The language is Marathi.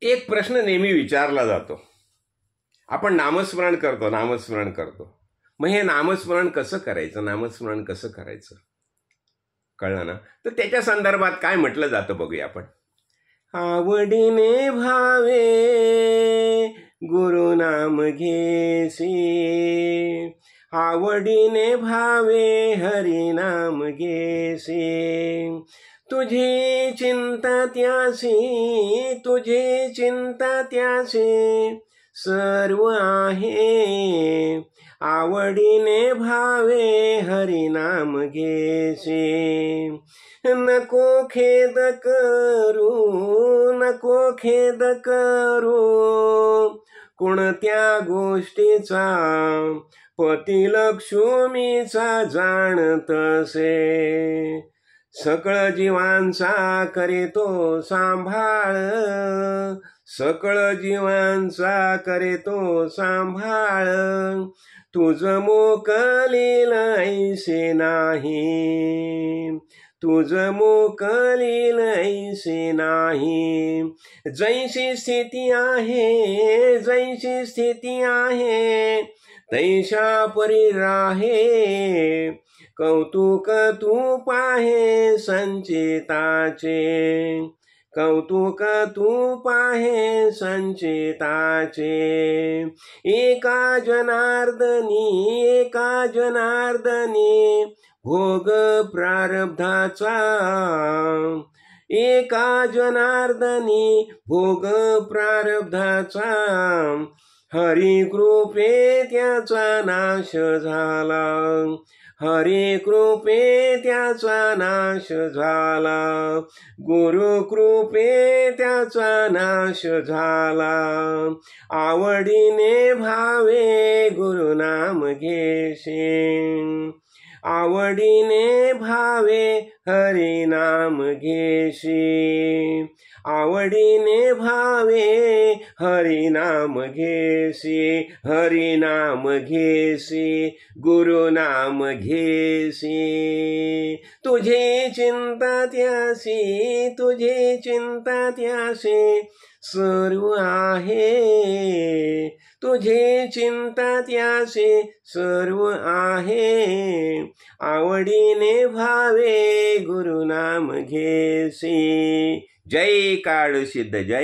एक प्रश्न नेहमी विचारला जातो. आपण नामस्मरण करतो. मग हे नामस्मरण कसं करायचं? कळलं ना? तर त्याच्या संदर्भात काय म्हटलं जातं बघूया आपण. आवडीने भावे गुरुनाम घेसी, आवडीने भावे हरिनाम घेसी. तुझी चिंता त्यासी सर्व आहे. आवडीने भावे हरिनाम घेसी. नको खेद करू कोणत्या गोष्टीचा, पती लक्ष्मीचा जाणतसे. सकळ जीवांचा करीतो सांभाळ. तुझ मोकलील ऐसे नाही. जैसी स्थिती आहे तैशा परी राहे. कौतुक तू पाहे संचिताचे. एका जनार्दनी भोग प्रारब्धाचा. हरिकृपे त्याचा नाश झाला. गुरुकृपे त्याचा नाश झाला. आवडीने भावे गुरुनाम घेशी, आवडीने भावे हरिनाम घेशी. आवडीने भावे हरिनाम घेसी गुरुनाम घेसी. तुझे चिंता त्यासी सर्व आहे. आवडीने भावे गुरुनाम घेसी. जय काळ सिद्ध, जय